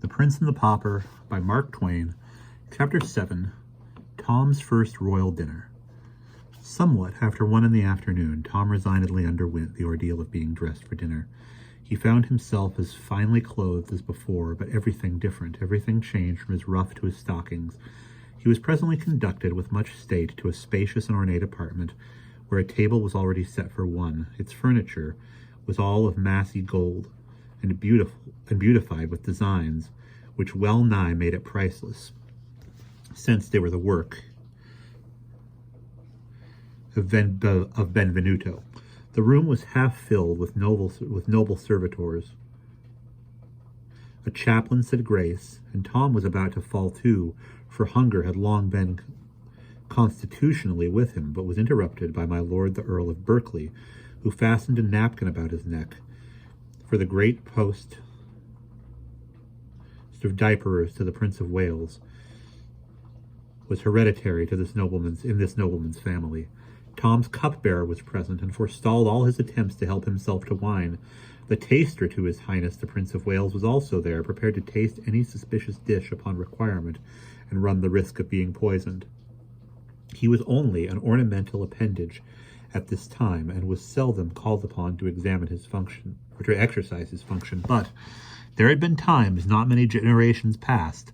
Prince and the Pauper by Mark Twain. Chapter 7. Tom's First Royal Dinner. Somewhat after 1 in the afternoon, Tom resignedly underwent the ordeal of being dressed for dinner. He found himself as finely clothed as before, but everything different, everything changed from his ruff to his stockings. He was presently conducted with much state to a spacious and ornate apartment, where a table was already set for one. Its furniture was all of massy gold, and beautified with designs which well nigh made it priceless, since they were the work of Benvenuto. The room was half filled with noble servitors. A chaplain said grace, and Tom was about to fall to, for hunger had long been constitutionally with him, but was interrupted by my lord the Earl of Berkeley, who fastened a napkin about his neck, for the great post of diaperers to the Prince of Wales was hereditary to this nobleman's family. Tom's cupbearer was present, and forestalled all his attempts to help himself to wine. The taster to his Highness the Prince of Wales was also there, prepared to taste any suspicious dish upon requirement, and run the risk of being poisoned. He was only an ornamental appendage at this time, and was seldom called upon to examine his function, or to exercise his function. But there had been times, not many generations past,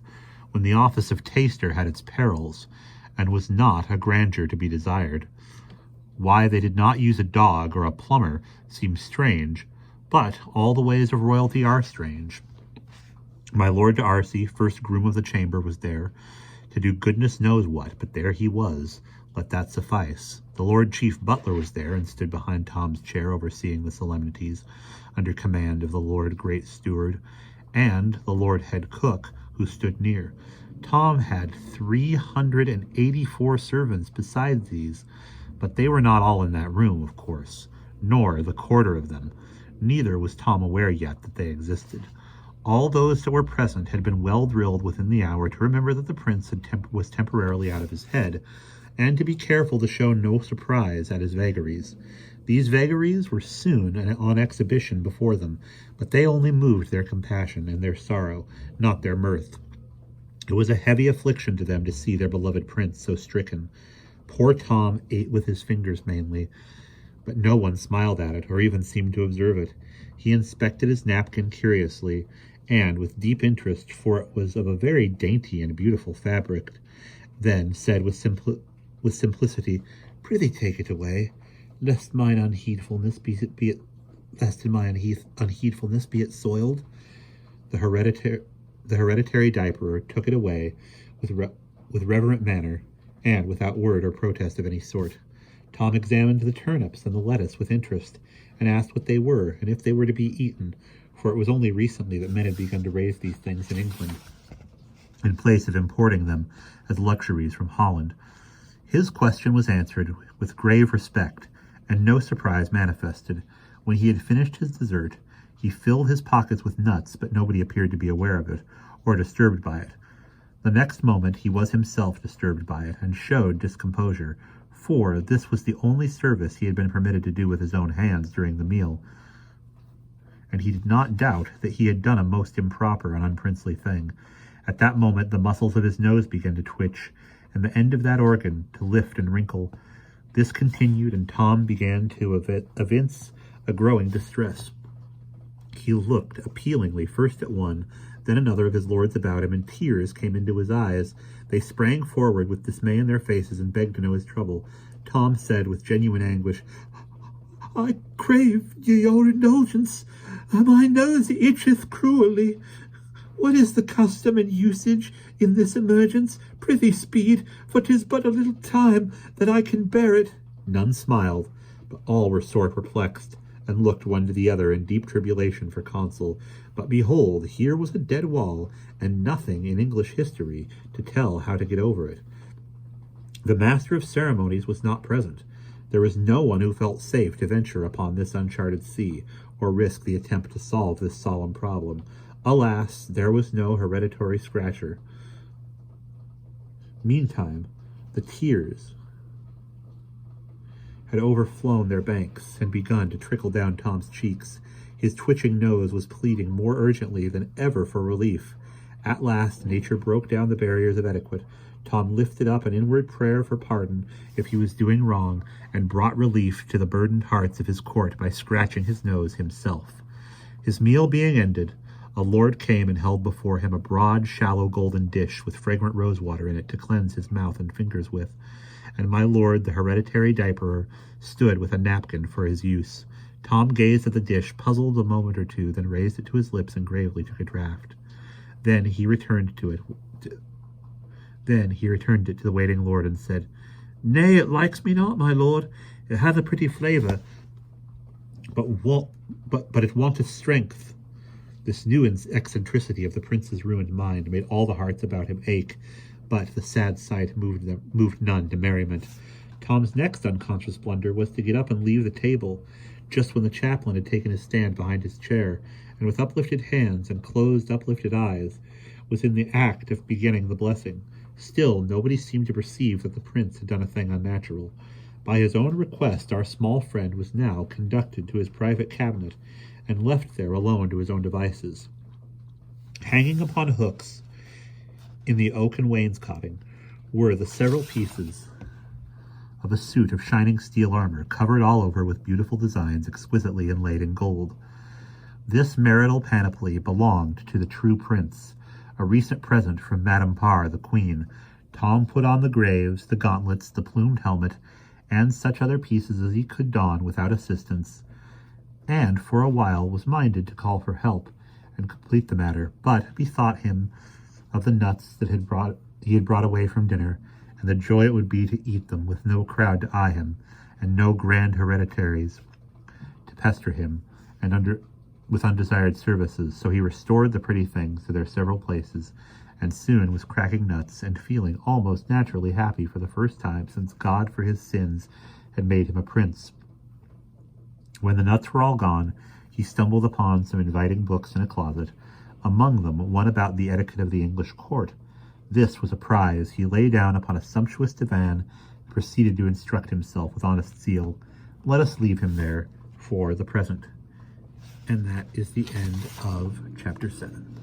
when the office of taster had its perils, and was not a grandeur to be desired. Why they did not use a dog or a plumber seems strange, but all the ways of royalty are strange. My Lord D'Arcy, first groom of the chamber, was there, to do goodness knows what, but there he was. Let that suffice. The Lord Chief Butler was there, and stood behind Tom's chair, overseeing the solemnities, under command of the Lord Great Steward, and the Lord Head Cook, who stood near. Tom had 384 servants besides these, but they were not all in that room, of course, nor the quarter of them. Neither was Tom aware yet that they existed. All those that were present had been well drilled within the hour to remember that the prince was temporarily out of his head, and to be careful to show no surprise at his vagaries. These vagaries were soon on exhibition before them, but they only moved their compassion and their sorrow, not their mirth. It was a heavy affliction to them to see their beloved prince so stricken. Poor Tom ate with his fingers mainly, but no one smiled at it, or even seemed to observe it. He inspected his napkin curiously, and with deep interest, for it was of a very dainty and beautiful fabric, then said with simplicity, "Prithee take it away, lest in mine unheedfulness be it soiled." The hereditary diaperer took it away with reverent manner, and without word or protest of any sort. Tom examined the turnips and the lettuce with interest, and asked what they were, and if they were to be eaten, for it was only recently that men had begun to raise these things in England, in place of importing them as luxuries from Holland. His question was answered with grave respect, and no surprise manifested. When he had finished his dessert, he filled his pockets with nuts, but nobody appeared to be aware of it, or disturbed by it. The next moment he was himself disturbed by it, and showed discomposure, for this was the only service he had been permitted to do with his own hands during the meal, and he did not doubt that he had done a most improper and unprincely thing. At that moment the muscles of his nose began to twitch, and the end of that organ to lift and wrinkle. This continued, and Tom began to evince a growing distress. He looked appealingly first at one, then another of his lords about him, and tears came into his eyes. They sprang forward with dismay in their faces and begged to know his trouble. Tom said with genuine anguish, "I crave your indulgence. My nose itcheth cruelly. What is the custom and usage in this emergence? Prithee speed, for 'tis but a little time that I can bear it." None smiled, but all were sore perplexed, and looked one to the other in deep tribulation for counsel. But behold, here was a dead wall, and nothing in English history to tell how to get over it. The master of ceremonies was not present. There was no one who felt safe to venture upon this uncharted sea, or risk the attempt to solve this solemn problem. Alas, there was no hereditary scratcher. Meantime, the tears had overflown their banks and begun to trickle down Tom's cheeks. His twitching nose was pleading more urgently than ever for relief. At last, nature broke down the barriers of etiquette. Tom lifted up an inward prayer for pardon if he was doing wrong, and brought relief to the burdened hearts of his court by scratching his nose himself. His meal being ended, a lord came and held before him a broad, shallow golden dish with fragrant rosewater in it to cleanse his mouth and fingers with. And my lord, the hereditary diaperer, stood with a napkin for his use. Tom gazed at the dish, puzzled a moment or two, then raised it to his lips and gravely took a draught. Then he returned it to the waiting lord and said, "Nay, it likes me not, my lord. It hath a pretty flavour, but it wanteth strength." This new eccentricity of the prince's ruined mind made all the hearts about him ache, but the sad sight moved none to merriment. Tom's next unconscious blunder was to get up and leave the table, just when the chaplain had taken his stand behind his chair, and with uplifted hands and closed, uplifted eyes, was in the act of beginning the blessing. Still, nobody seemed to perceive that the prince had done a thing unnatural. By his own request, our small friend was now conducted to his private cabinet, and left there alone to his own devices. Hanging upon hooks in the oaken wainscoting were the several pieces of a suit of shining steel armor, covered all over with beautiful designs exquisitely inlaid in gold. This marital panoply belonged to the true prince, a recent present from Madame Parr, the queen. Tom put on the greaves, the gauntlets, the plumed helmet, and such other pieces as he could don without assistance, and for a while was minded to call for help and complete the matter, but bethought him of the nuts that he had brought away from dinner, and the joy it would be to eat them with no crowd to eye him, and no grand hereditaries to pester him, and with undesired services. So he restored the pretty things to their several places, and soon was cracking nuts and feeling almost naturally happy for the first time since God for his sins had made him a prince. When the nuts were all gone, he stumbled upon some inviting books in a closet, among them one about the etiquette of the English court. This was a prize. He lay down upon a sumptuous divan and proceeded to instruct himself with honest zeal. Let us leave him there for the present. And that is the end of chapter 7.